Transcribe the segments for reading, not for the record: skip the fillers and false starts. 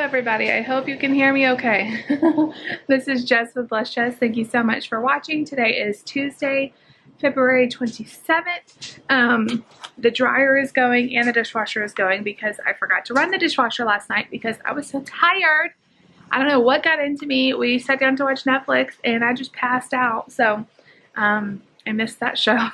everybody. I hope you can hear me okay. This is Jess with Bless Jess. Thank you so much for watching. Today is Tuesday, February 27th. The dryer is going and the dishwasher is going because I forgot to run the dishwasher last night because I was so tired. I don't know what got into me. We sat down to watch Netflix and I just passed out. So I missed that show.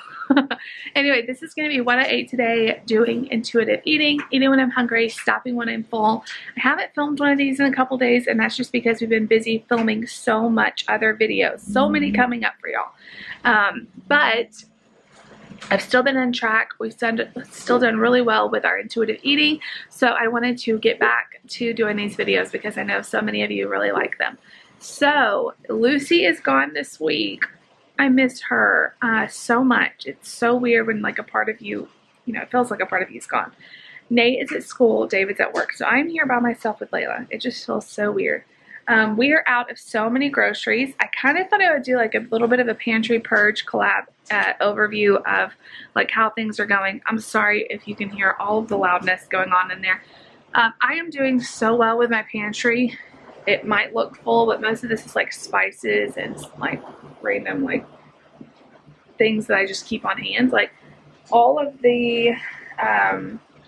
Anyway, this is going to be what I ate today, doing intuitive eating when I'm hungry, stopping when I'm full. I haven't filmed one of these in a couple days, and that's just because we've been busy filming so much other videos. So many coming up for y'all. But I've still been on track. We've still done really well with our intuitive eating. So I wanted to get back to doing these videos because I know so many of you really like them. So Lucy is gone this week. I missed her so much. It's so weird when like a part of you, it feels like a part of you is gone. Nate is at school, David's at work, so I'm here by myself with Layla. It just feels so weird. We are out of so many groceries. I kind of thought I would do like a little bit of a pantry purge collab overview of like how things are going. I'm sorry if you can hear all of the loudness going on in there. I am doing so well with my pantry. It might look full, but most of this is like spices and like random like things that I just keep on hand. Like all of the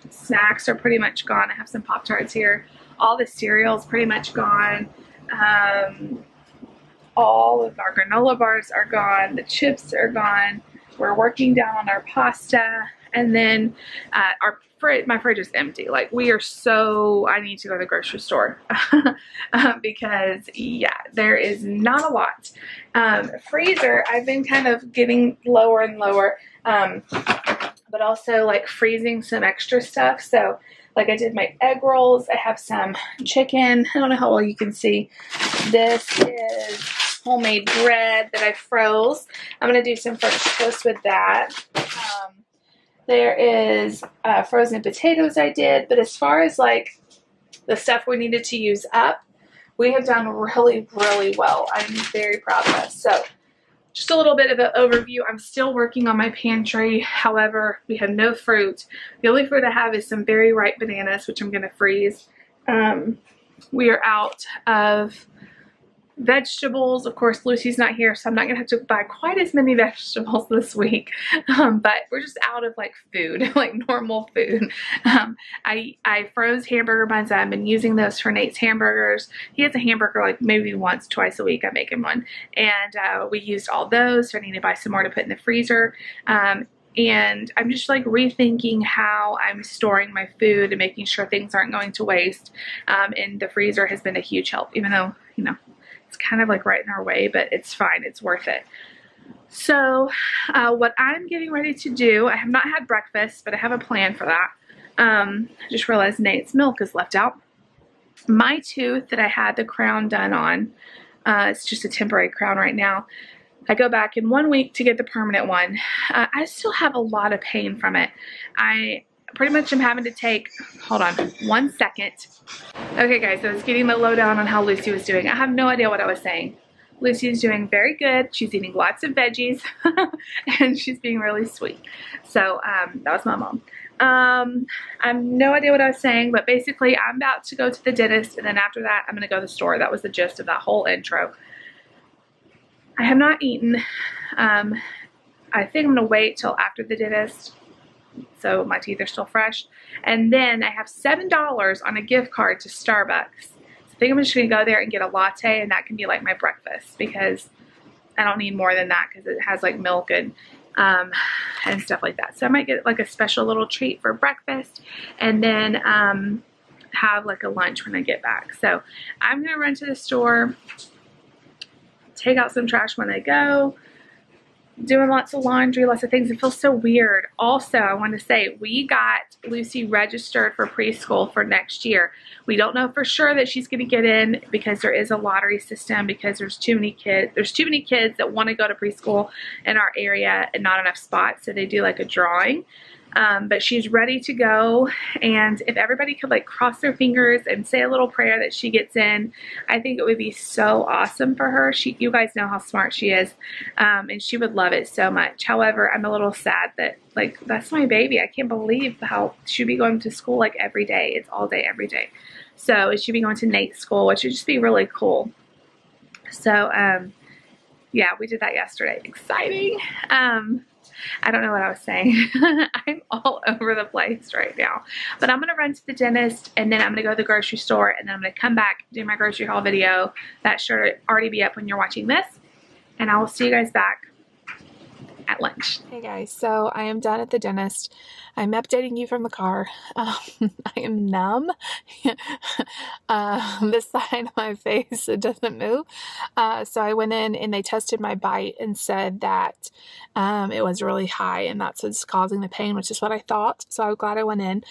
snacks are pretty much gone. I have some Pop-Tarts here. All the cereals pretty much gone. All of our granola bars are gone. The chips are gone. We're working down on our pasta. And then my fridge is empty. Like we are so, I need to go to the grocery store because yeah, there is not a lot. Freezer, I've been kind of getting lower and lower, but also like freezing some extra stuff. So like I did my egg rolls. I have some chicken. I don't know how well you can see. This is homemade bread that I froze. I'm going to do some French toast with that. There is frozen potatoes I did, but as far as like the stuff we needed to use up, we have done really, really well. I'm very proud of us. So just a little bit of an overview. I'm still working on my pantry. However, we have no fruit. The only fruit I have is some very ripe bananas, which I'm going to freeze. We are out of vegetables. Of course, Lucy's not here, so I'm not going to have to buy quite as many vegetables this week. But we're just out of like food, like normal food. I froze hamburger buns. I've been using those for Nate's hamburgers. He has a hamburger like maybe once, twice a week. I make him one. And we used all those, so I need to buy some more to put in the freezer. And I'm just like rethinking how I'm storing my food and making sure things aren't going to waste. And the freezer has been a huge help, even though, it's kind of like right in our way, but it's fine. It's worth it. So what I'm getting ready to do, I have not had breakfast, but I have a plan for that. I just realized Nate's milk is left out. My tooth that I had the crown done on, it's just a temporary crown right now. I go back in 1 week to get the permanent one. I still have a lot of pain from it. I pretty much am having to take, hold on 1 second. Okay guys, so I was getting the lowdown on how Lucy was doing. I have no idea what I was saying. Lucy's doing very good. She's eating lots of veggies and she's being really sweet. So that was my mom. I have no idea what I was saying, but basically I'm about to go to the dentist and then after that I'm going to go to the store. That was the gist of that whole intro. I have not eaten. I think I'm going to wait till after the dentist, so my teeth are still fresh. And then I have $7 on a gift card to Starbucks. So I think I'm just going to go there and get a latte, and that can be like my breakfast because I don't need more than that because it has like milk and stuff like that. So I might get like a special little treat for breakfast and then have like a lunch when I get back. So I'm going to run to the store, take out some trash when I go, doing lots of laundry, lots of things. It feels so weird. Also, I want to say we got Lucy registered for preschool for next year. We don't know for sure that she's going to get in because there is a lottery system because there's too many kids. There's too many kids that want to go to preschool in our area and not enough spots. So they do like a drawing. But she's ready to go, and if everybody could like cross their fingers and say a little prayer that she gets in, I think it would be so awesome for her. You guys know how smart she is, and she would love it so much. However, I'm a little sad that like that's my baby. I can't believe how she'd be going to school like every day. It's all day, every day. So it should be going to Nate's school, which would just be really cool. So, yeah, we did that yesterday. Exciting. I don't know what I was saying. I'm all over the place right now. But I'm going to run to the dentist, and then I'm going to go to the grocery store, and then I'm going to come back, do my grocery haul video. That should already be up when you're watching this. And I will see you guys back at lunch. Hey guys, so I am done at the dentist. I'm updating you from the car. I am numb. This side of my face, it doesn't move. So I went in and they tested my bite and said that it was really high, and that's what's causing the pain, which is what I thought. So I'm glad I went in.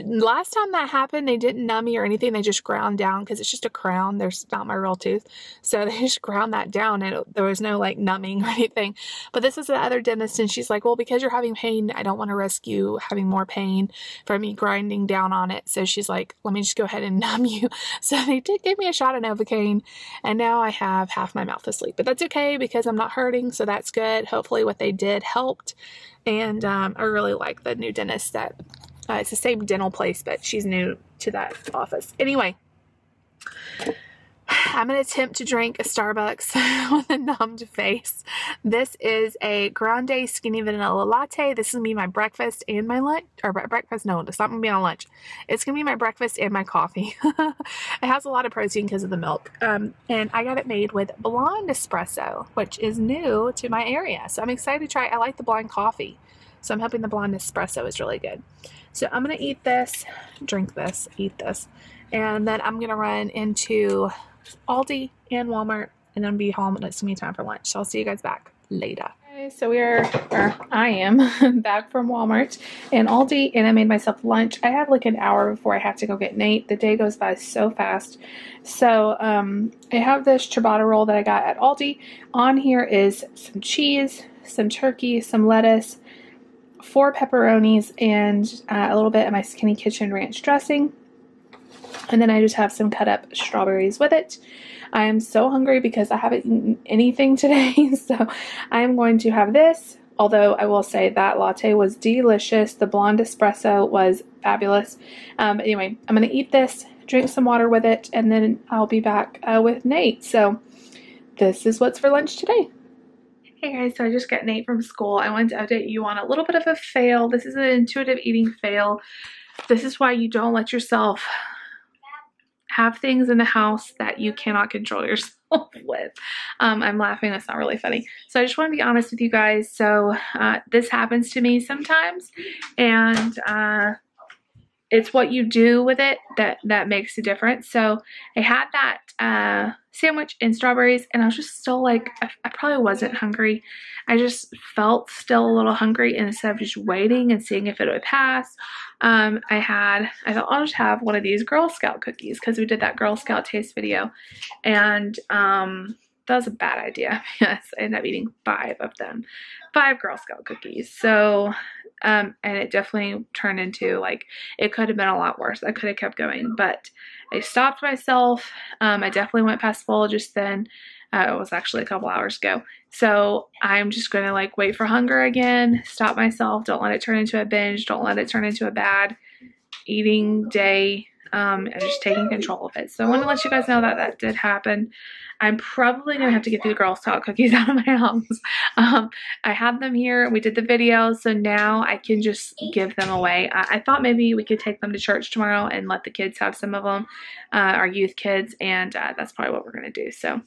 Last time that happened, they didn't numb me or anything. They just ground down, because it's just a crown. There's not my real tooth. So they just ground that down, and there was no like numbing or anything. But this is the other dentist, and she's like, well, because you're having pain, I don't want to risk you having more pain from me grinding down on it. So she's like, let me just go ahead and numb you. So they did give me a shot of Novocaine, and now I have half my mouth asleep. But that's okay, because I'm not hurting, so that's good. Hopefully what they did helped. And I really like the new dentist. That it's the same dental place, but she's new to that office. Anyway, I'm going to attempt to drink a Starbucks with a numbed face. This is a grande skinny vanilla latte. This is going to be my breakfast and my lunch. Or breakfast, no, it's not going to be on lunch. It's going to be my breakfast and my coffee. It has a lot of protein because of the milk. And I got it made with blonde espresso, which is new to my area. So I'm excited to try it. I like the blonde coffee. So I'm hoping the blonde espresso is really good. So I'm going to eat this, drink this, eat this. And then I'm going to run into Aldi and Walmart, and then be home, and it's gonna be time for lunch. So I'll see you guys back later. Okay, so I am back from Walmart and Aldi, and I made myself lunch. I have like an hour before I have to go get Nate. The day goes by so fast. So I have this ciabatta roll that I got at Aldi. On here is some cheese, some turkey, some lettuce, 4 pepperonis, and a little bit of my Skinny Kitchen ranch dressing. And then I just have some cut up strawberries with it. I am so hungry because I haven't eaten anything today. So I am going to have this. Although I will say that latte was delicious. The blonde espresso was fabulous. Anyway, I'm going to eat this, drink some water with it, and then I'll be back with Nate. So this is what's for lunch today. Hey guys, so I just got Nate from school. I wanted to update you on a little bit of a fail. This is an intuitive eating fail. This is why you don't let yourself have things in the house that you cannot control yourself with. I'm laughing. That's not really funny. So I just want to be honest with you guys. So this happens to me sometimes, and it's what you do with it that makes a difference. So I had that sandwich and strawberries, and I was just still like, I probably wasn't hungry. I just felt still a little hungry, and instead of just waiting and seeing if it would pass, I thought I'll just have one of these Girl Scout cookies, because we did that Girl Scout taste video, and that was a bad idea. Yes, I ended up eating 5 of them. 5 Girl Scout cookies. So, and it definitely turned into, like, it could have been a lot worse. I could have kept going, but I stopped myself. I definitely went past full just then. It was actually a couple hours ago. So I'm just going to like wait for hunger again, stop myself. Don't let it turn into a binge. Don't let it turn into a bad eating day. And just taking control of it. So I want to let you guys know that that did happen. I'm probably going to have to get these Girl Scout cookies out of my house. I had them here. We did the video, so now I can just give them away. I thought maybe we could take them to church tomorrow and let the kids have some of them, our youth kids, and that's probably what we're going to do. So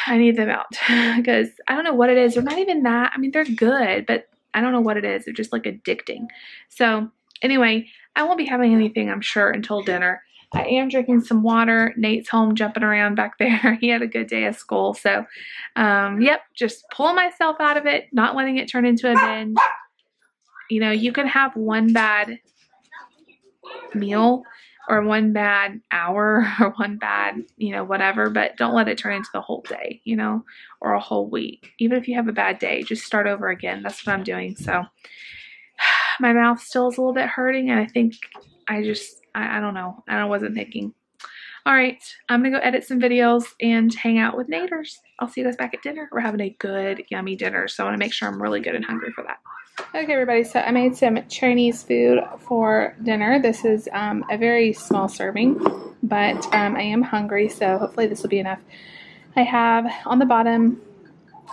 I need them out because I don't know what it is. They're not even that. I mean, they're good, but I don't know what it is. They're just like addicting. So anyway, I won't be having anything, I'm sure, until dinner. I am drinking some water. Nate's home jumping around back there. He had a good day of school. So, yep, just pulling myself out of it, not letting it turn into a binge. You know, you can have one bad meal or one bad hour or one bad, you know, whatever, but don't let it turn into the whole day, you know, or a whole week. Even if you have a bad day, just start over again. That's what I'm doing. So my mouth still is a little bit hurting, and I think I don't know. I wasn't thinking. All right, I'm going to go edit some videos and hang out with Naders. I'll see you guys back at dinner. We're having a good, yummy dinner, so I want to make sure I'm really good and hungry for that. Okay, everybody, so I made some Chinese food for dinner. This is a very small serving, but I am hungry, so hopefully this will be enough. I have on the bottom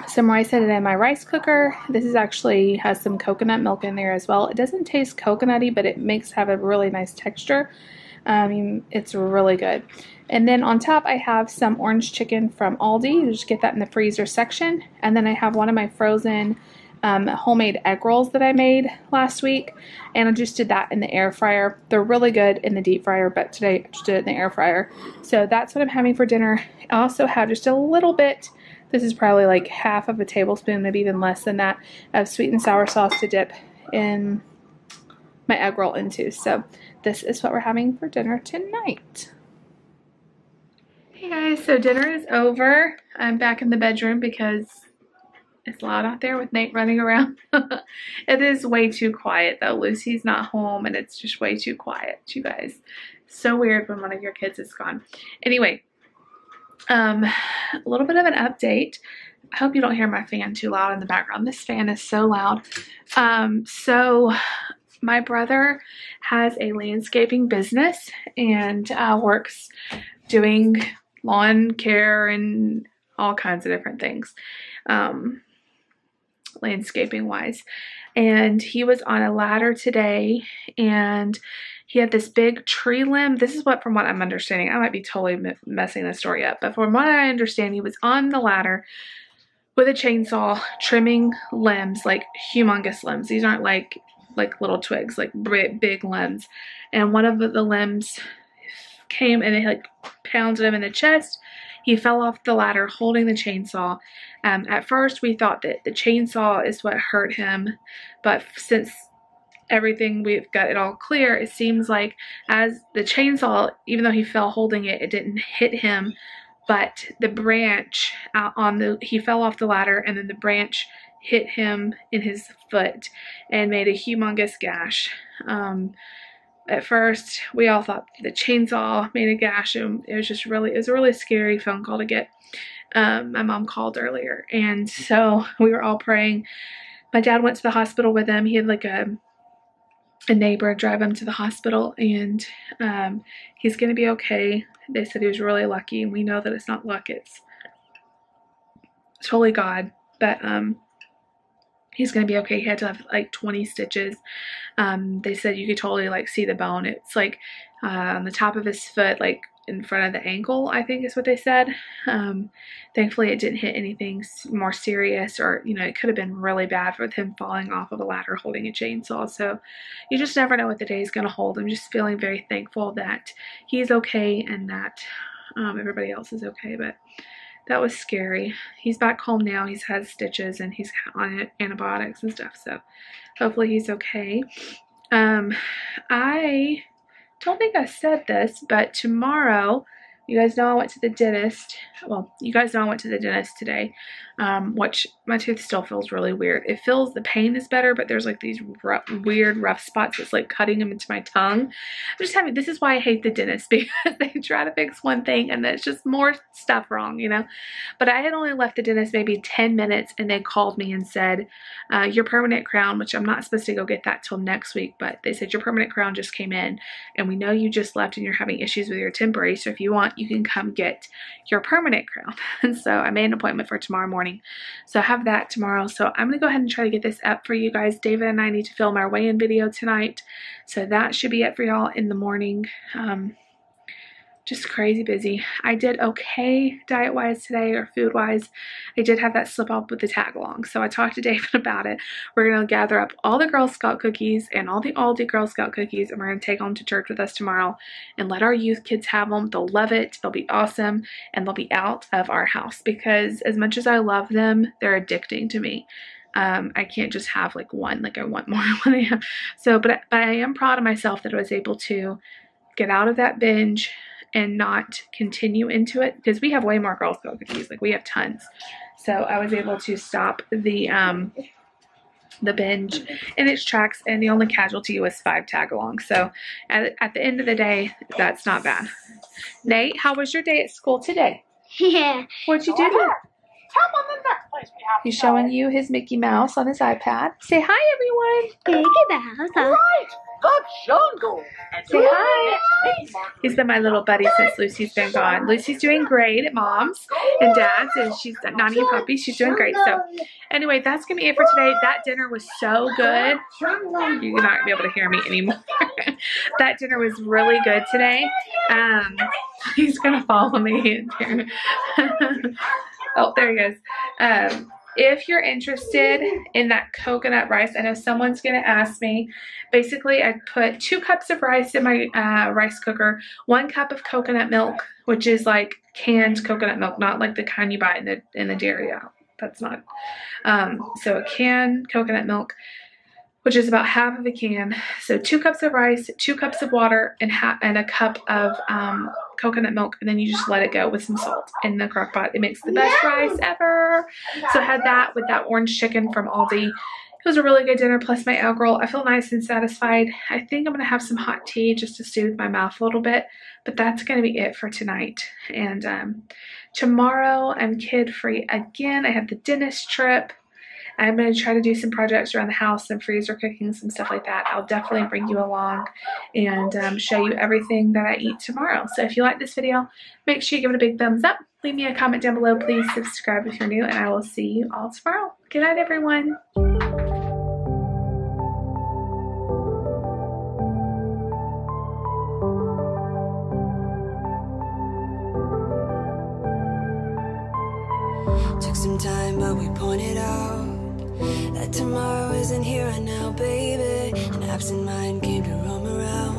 some rice in my rice cooker. This is actually has some coconut milk in there as well. It doesn't taste coconutty, but it have a really nice texture. It's really good. And then on top I have some orange chicken from Aldi. You just get that in the freezer section. And then I have one of my frozen homemade egg rolls that I made last week, and I just did that in the air fryer. They're really good in the deep fryer, but today I just did it in the air fryer. So that's what I'm having for dinner. I also have just a little bit, this is probably like half of a tablespoon, maybe even less than that, of sweet and sour sauce to dip in my egg roll into. So this is what we're having for dinner tonight. Hey guys, so dinner is over. I'm back in the bedroom because it's loud out there with Nate running around. It is way too quiet though. Lucy's not home and it's just way too quiet, you guys. So weird when one of your kids is gone. Anyway, a little bit of an update. I hope you don't hear my fan too loud in the background. This fan is so loud. So my brother has a landscaping business and works doing lawn care and all kinds of different things. Landscaping wise, and he was on a ladder today and he had this big tree limb. This is what, from what I'm understanding, I might be totally messing the story up, but from what I understand, he was on the ladder with a chainsaw trimming limbs, like humongous limbs. These aren't like little twigs, like big limbs, and one of the limbs came and it like pounded him in the chest. He fell off the ladder holding the chainsaw. At first we thought that the chainsaw is what hurt him, but since everything, we've got it all clear, it seems like as the chainsaw, even though he fell holding it, it didn't hit him, but the branch he fell off the ladder and then the branch hit him in his foot and made a humongous gash. At first, we all thought the chainsaw made a gash, and it was a really scary phone call to get. My mom called earlier, and so we were all praying. My dad went to the hospital with him. He had like a neighbor drive him to the hospital, and he's going to be okay. They said he was really lucky, and we know that it's not luck. It's totally God, but he's going to be okay. He had to have like 20 stitches. They said you could totally like see the bone. It's like on the top of his foot, like in front of the ankle, I think is what they said. Thankfully it didn't hit anything more serious, or, you know, it could have been really bad with him falling off of a ladder holding a chainsaw. So you just never know what the day is going to hold. I'm just feeling very thankful that he's okay and that everybody else is okay, but that was scary. He's back home now. He's had stitches and he's on antibiotics and stuff, so hopefully he's okay. I don't think I said this, but tomorrow, you guys know I went to the dentist. Well, you guys know I went to the dentist today, which my tooth still feels really weird. It feels, the pain is better, but there's like these weird rough spots that's like cutting them into my tongue. This is why I hate the dentist, because they try to fix one thing and there's just more stuff wrong, you know. But I had only left the dentist maybe 10 minutes and they called me and said, your permanent crown, which I'm not supposed to go get that till next week, but they said your permanent crown just came in and we know you just left and you're having issues with your temporary, so if you want, you can come get your permanent crown. And so I made an appointment for tomorrow morning. So I have that tomorrow. So I'm going to go ahead and try to get this up for you guys. David and I need to film our weigh-in video tonight. So that should be it for y'all in the morning. Just crazy busy. I did okay diet-wise today, or food-wise. I did have that slip up with the tag-along. So I talked to David about it. We're going to gather up all the Girl Scout cookies and all the Aldi Girl Scout cookies, and we're going to take them to church with us tomorrow and let our youth kids have them. They'll love it. They'll be awesome, and they'll be out of our house, because as much as I love them, they're addicting to me. I can't just have like one. Like, I want more when I have. So, but I am proud of myself that I was able to get out of that binge and not continue into it, because we have way more Girl Scout cookies. Like, we have tons. So I was able to stop the binge in its tracks, and the only casualty was 5 tag-alongs. So at the end of the day, that's not bad. Nate, how was your day at school today? Yeah. What'd you do? He's showing you his Mickey Mouse on his iPad. Say hi, everyone. Mickey Mouse. The jungle. Say hi. He's been my little buddy since Lucy's been gone. Lucy's doing great at Mom's and Dad's, and she's Nani and Puppy. She's doing great. So anyway, that's going to be it for today. That dinner was so good. You're not going to be able to hear me anymore. That dinner was really good today. He's going to follow me. Oh, there he goes. If you're interested in that coconut rice, I know someone's going to ask me. Basically, I put 2 cups of rice in my rice cooker, 1 cup of coconut milk, which is like canned coconut milk, not like the kind you buy in the dairy aisle. That's not. So a canned coconut milk, which is about half of a can. So 2 cups of rice, 2 cups of water, and a cup of coconut milk, and then you just let it go with some salt in the crock pot. It makes the best rice ever. So I had that with that orange chicken from Aldi. It was a really good dinner, plus my egg roll. I feel nice and satisfied. I think I'm going to have some hot tea just to soothe my mouth a little bit, but that's going to be it for tonight. And tomorrow I'm kid-free again. I have the dentist trip. I'm going to try to do some projects around the house, some freezer cooking, some stuff like that. I'll definitely bring you along and show you everything that I eat tomorrow. So if you like this video, make sure you give it a big thumbs up. Leave me a comment down below. Please subscribe if you're new, and I will see you all tomorrow. Good night, everyone. Took some time, but we pointed out that tomorrow isn't here right now, baby. An absent mind came to roam around.